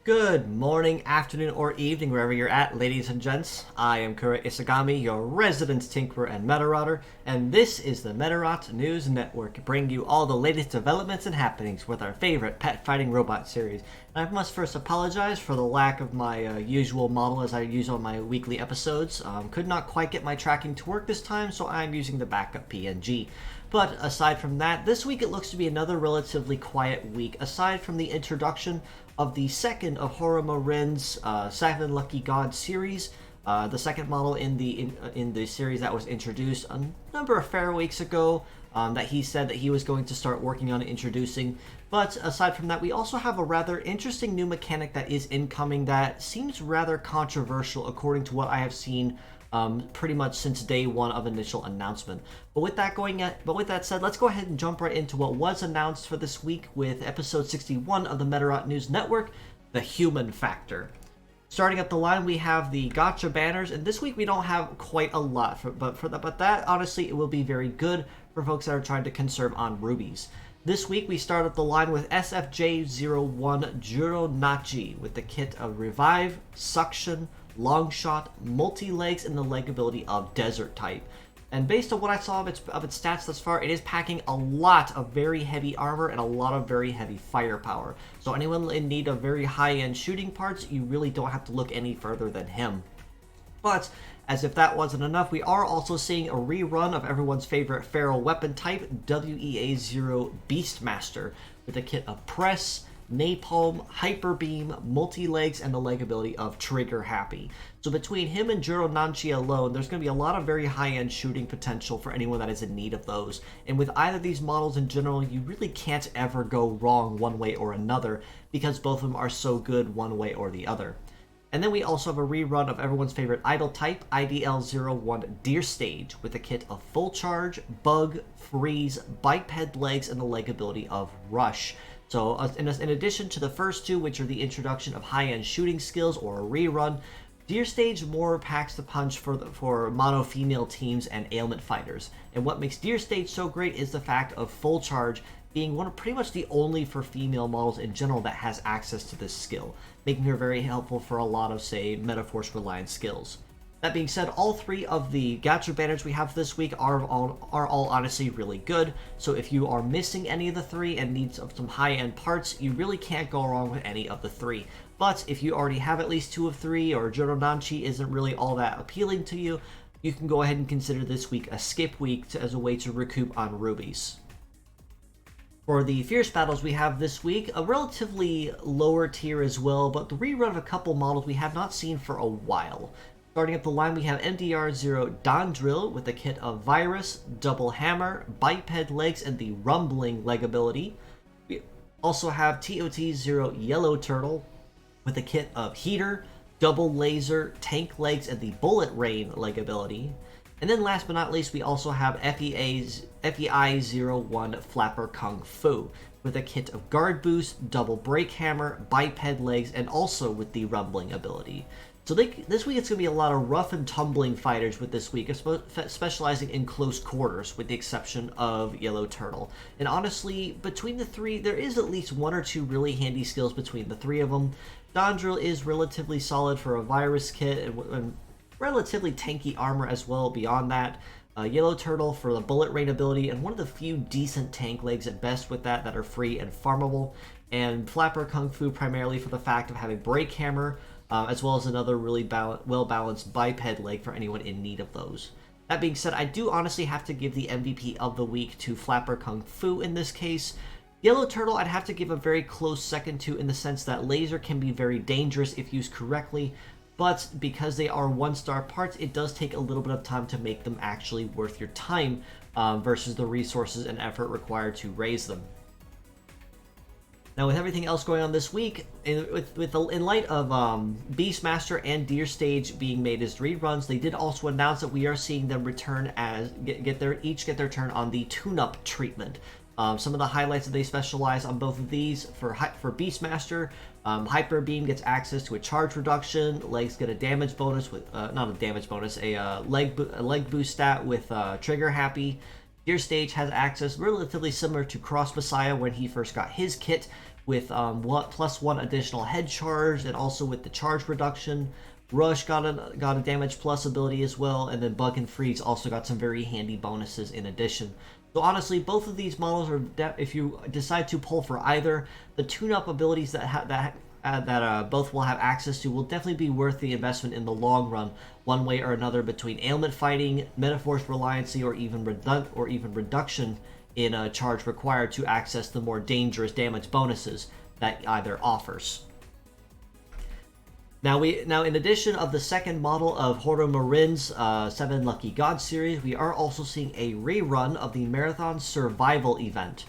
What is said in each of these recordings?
Good morning, afternoon, or evening, wherever you're at, ladies and gents. I am Kura Isagami, your resident Tinkerer and Medarotter, and this is the Medarot News Network, bringing you all the latest developments and happenings with our favorite pet fighting robot series. And I must first apologize for the lack of my usual model as I use on my weekly episodes. Could not quite get my tracking to work this time, so I'm using the backup PNG. But aside from that, this week it looks to be another relatively quiet week, aside from the introduction of the second of Horuma Rin's Seven Lucky God series, the second model in the series that was introduced a number of fair weeks ago, that he said that he was going to start working on introducing. But aside from that, we also have a rather interesting new mechanic that is incoming that seems rather controversial according to what I have seen pretty much since day one of initial announcement. But with that said, let's go ahead and jump right into what was announced for this week with episode 61 of the Medarot News Network, the human factor. Starting up the line, we have the gotcha banners, and this week we don't have quite a lot, but that honestly it will be very good for folks that are trying to conserve on rubies. This week we start up the line with SFJ01 Juronachi with the kit of Revive, Suction, Long Shot, Multi-Legs, and the leg ability of Desert type. And based on what I saw of its stats thus far, it is packing a lot of very heavy armor and a lot of very heavy firepower. So anyone in need of very high-end shooting parts, you really don't have to look any further than him. But as if that wasn't enough, we are also seeing a rerun of everyone's favorite feral weapon type, WEA0 Beastmaster, with a kit of Press, Napalm, Hyper Beam, Multi-Legs, and the leg ability of Trigger Happy. So between him and Juronanchi alone, there's going to be a lot of very high-end shooting potential for anyone that is in need of those. And with either of these models in general, you really can't ever go wrong one way or another, because both of them are so good one way or the other. And then we also have a rerun of everyone's favorite idol type, IDL01 Deerstage, with a kit of Full Charge, Bug, Freeze, Biped Legs, and the leg ability of Rush. So in addition to the first two, which are the introduction of high-end shooting skills or a rerun, Deerstage more packs the punch for mono-female teams and ailment fighters. And what makes Deerstage so great is the fact of Full Charge being one of pretty much the only for female models in general that has access to this skill, making her very helpful for a lot of, say, Metaforce reliant skills. That being said, all three of the gacha banners we have this week are all honestly really good, so if you are missing any of the three and need some high-end parts, you really can't go wrong with any of the three. But if you already have at least two of three, or Juronanchi isn't really all that appealing to you, you can go ahead and consider this week a skip week as a way to recoup on rubies. For the Fierce Battles we have this week, a relatively lower tier as well, but the rerun of a couple models we have not seen for a while. Starting up the line, we have MDR0 Dondrill with a kit of Virus, Double Hammer, Biped Legs, and the Rumbling leg ability. We also have TOT0 Yellow Turtle with a kit of Heater, Double Laser, Tank Legs, and the Bullet Rain leg ability. And then last but not least, we also have FEI01 Flapper Kung Fu with a kit of Guard Boost, Double Break Hammer, Biped Legs, and also with the Rumbling ability. So this week it's going to be a lot of rough and tumbling fighters with this week, specializing in close quarters, with the exception of Yellow Turtle. And honestly, between the three, there is at least one or two really handy skills between the three of them. Dondrill is relatively solid for a virus kit, and relatively tanky armor as well beyond that. Yellow Turtle for the Bullet Rain ability, and one of the few decent tank legs at best with that are free and farmable. And Flapper Kung Fu primarily for the fact of having Break Hammer, as well as another really well-balanced biped leg for anyone in need of those. That being said, I do honestly have to give the MVP of the week to Flapper Kung Fu in this case. Yellow Turtle I'd have to give a very close second to, in the sense that laser can be very dangerous if used correctly, but because they are one-star parts, it does take a little bit of time to make them actually worth your time versus the resources and effort required to raise them. Now, with everything else going on this week, in light of Beastmaster and Deerstage being made as reruns, they did also announce that we are seeing them return as each get their turn on the tune-up treatment. Some of the highlights that they specialize on both of these: for Beastmaster, Hyper Beam gets access to a charge reduction, legs get a damage bonus with not a damage bonus, a leg boost stat with Trigger Happy. Deerstage has access relatively similar to Cross Messiah when he first got his kit, with +1 additional head charge, and also with the charge reduction. Rush got a damage plus ability as well, and then Bug and Freeze also got some very handy bonuses in addition. So honestly, both of these models are, if you decide to pull for either, the tune-up abilities that both will have access to will definitely be worth the investment in the long run, one way or another, between ailment fighting, Metaforce reliancy, or even reduction in charge required to access the more dangerous damage bonuses that either offers. Now, in addition of the second model of Horuma Rin's 7 Lucky God series, we are also seeing a rerun of the Marathon Survival event.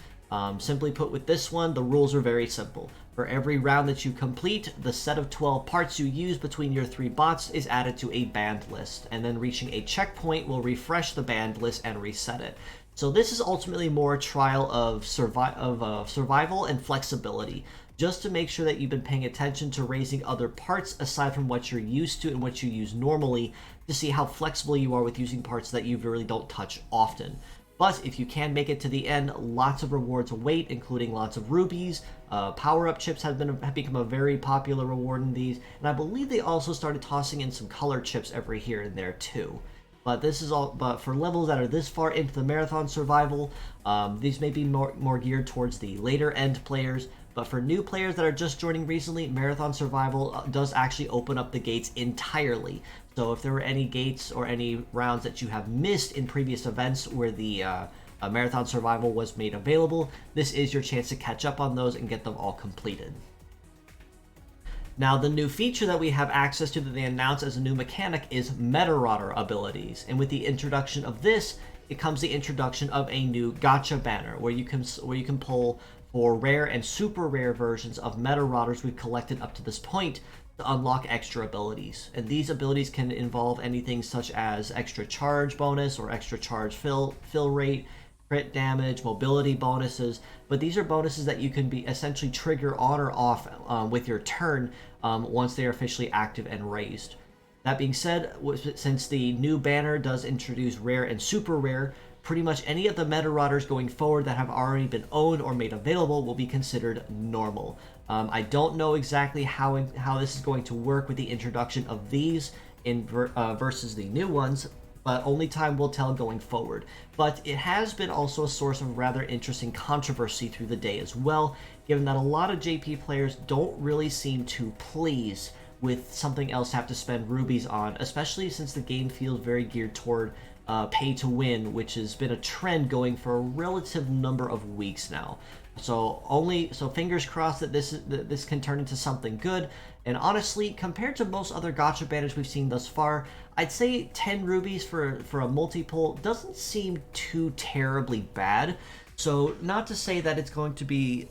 Simply put, with this one, the rules are very simple. For every round that you complete, the set of 12 parts you use between your 3 bots is added to a banned list, and then reaching a checkpoint will refresh the banned list and reset it. So this is ultimately more a trial of survival and flexibility, just to make sure that you've been paying attention to raising other parts aside from what you're used to and what you use normally, to see how flexible you are with using parts that you really don't touch often. But if you can make it to the end, lots of rewards await, including lots of rubies. Power-up chips have become a very popular reward in these, and I believe they also started tossing in some color chips every here and there too. But this is all. But for levels that are this far into the Marathon Survival, these may be more geared towards the later end players. But for new players that are just joining recently, Marathon Survival does actually open up the gates entirely. So if there were any gates or any rounds that you have missed in previous events where the Marathon Survival was made available, this is your chance to catch up on those and get them all completed. Now, the new feature that we have access to that they announced as a new mechanic is Medarotter abilities. And with the introduction of this, it comes the introduction of a new gacha banner where you can pull for rare and super rare versions of Medarotters we've collected up to this point to unlock extra abilities. And these abilities can involve anything such as extra charge bonus or extra charge fill rate, crit damage, mobility bonuses, but these are bonuses that you can be essentially trigger on or off with your turn once they are officially active and raised. That being said, since the new banner does introduce rare and super rare, pretty much any of the Medarotters going forward that have already been owned or made available will be considered normal. I don't know exactly how this is going to work with the introduction of these versus the new ones, but only time will tell going forward. But it has been also a source of rather interesting controversy through the day as well, given that a lot of JP players don't really seem to please with something else to have to spend rubies on, especially since the game feels very geared toward pay to win, which has been a trend going for a relative number of weeks now. So fingers crossed that this can turn into something good. And honestly, compared to most other gacha banners we've seen thus far, I'd say 10 rubies for a multi-pull doesn't seem too terribly bad. So not to say that it's going to be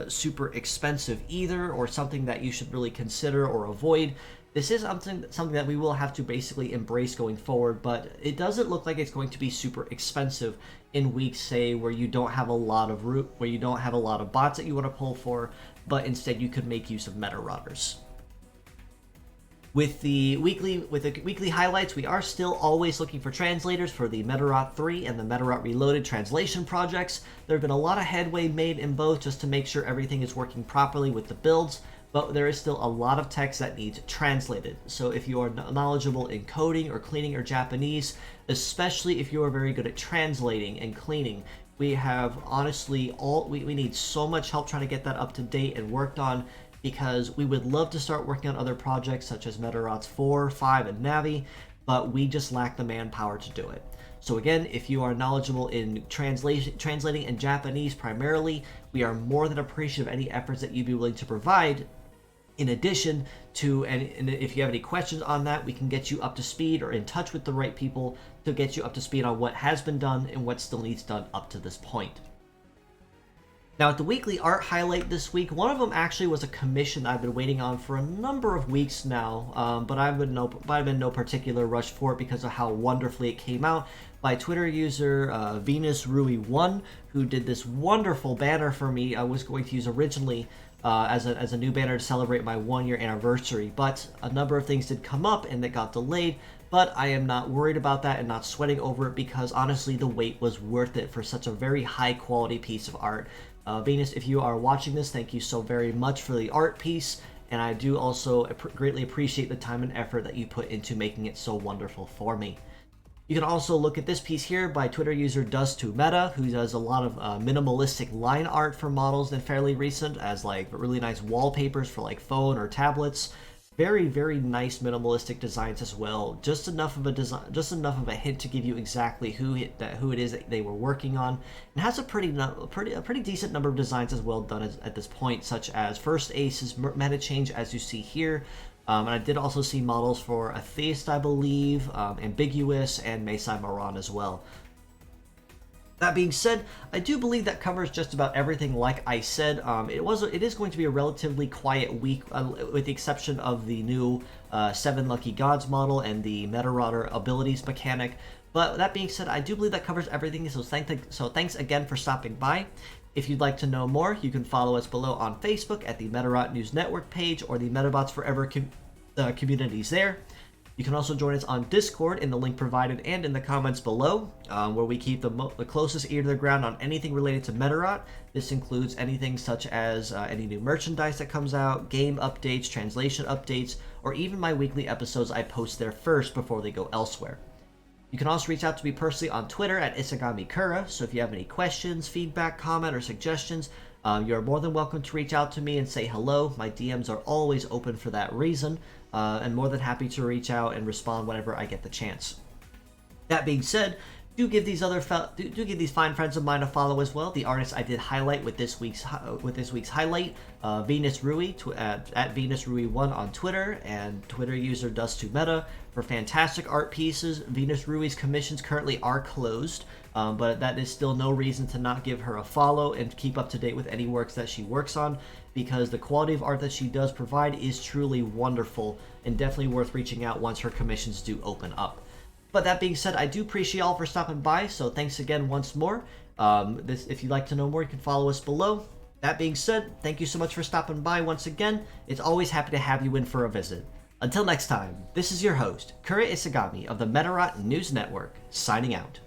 super expensive either, or something that you should really consider or avoid. This is something that we will have to basically embrace going forward, but it doesn't look like it's going to be super expensive in weeks, say, where you don't have a lot of bots that you want to pull for, but instead you could make use of Medarotters. With the weekly highlights, we are still always looking for translators for the Medarot 3 and the Medarot Reloaded translation projects. There have been a lot of headway made in both just to make sure everything is working properly with the builds, but there is still a lot of text that needs translated. So if you are knowledgeable in coding or cleaning or Japanese, especially if you are very good at translating and cleaning, we have honestly we need so much help trying to get that up to date and worked on, because we would love to start working on other projects such as Medarots 4, 5, and Navi, but we just lack the manpower to do it. So again, if you are knowledgeable in translating in Japanese primarily, we are more than appreciative of any efforts that you'd be willing to provide. In addition to, and if you have any questions on that, we can get you up to speed or in touch with the right people to get you up to speed on what has been done and what still needs done up to this point. Now, at the weekly art highlight this week, one of them actually was a commission that I've been waiting on for a number of weeks now, but I've been in no particular rush for it because of how wonderfully it came out, by Twitter user Venus Rui 1, who did this wonderful banner for me. I was going to use originally as a new banner to celebrate my 1-year anniversary, but a number of things did come up and that got delayed. But I am not worried about that and not sweating over it, because honestly the wait was worth it for such a very high quality piece of art. Venus, if you are watching this, thank you so very much for the art piece, and I do also greatly appreciate the time and effort that you put into making it so wonderful for me. You can also look at this piece here by Twitter user Dust2Meta, who does a lot of minimalistic line art for models and fairly recent, as like really nice wallpapers for like phone or tablets. Very, very nice minimalistic designs as well. Just enough of a hint to give you exactly who it is that they were working on. And has a pretty decent number of designs as well done at this point, such as First Ace's meta change, as you see here. And I did also see models for Atheist, I believe, Ambiguous, and Mesai Maran as well. That being said, I do believe that covers just about everything. Like I said, it is going to be a relatively quiet week, with the exception of the new 7 Lucky Gods model and the Medarotter abilities mechanic. But that being said, I do believe that covers everything, so thanks again for stopping by. If you'd like to know more, you can follow us below on Facebook at the Medarot News Network page or the Metabots Forever communities there. You can also join us on Discord in the link provided and in the comments below, where we keep the closest ear to the ground on anything related to Medarot. This includes anything such as any new merchandise that comes out, game updates, translation updates, or even my weekly episodes I post there first before they go elsewhere. You can also reach out to me personally on Twitter at IsaGamiKura, so if you have any questions, feedback, comment, or suggestions, you're more than welcome to reach out to me and say hello. My DMs are always open for that reason, and more than happy to reach out and respond whenever I get the chance. That being said, do give these fine friends of mine a follow as well. The artists I did highlight with this week's highlight, Venus Rui at Venus Rui1 on Twitter, and Twitter user Dust2Meta for fantastic art pieces. Venus Rui's commissions currently are closed, but that is still no reason to not give her a follow and keep up to date with any works that she works on, because the quality of art that she does provide is truly wonderful and definitely worth reaching out once her commissions do open up. But that being said, I do appreciate y'all for stopping by, so thanks again once more. If you'd like to know more, you can follow us below. That being said, thank you so much for stopping by once again. It's always happy to have you in for a visit. Until next time, this is your host, Kura Isagami of the Medarot News Network, signing out.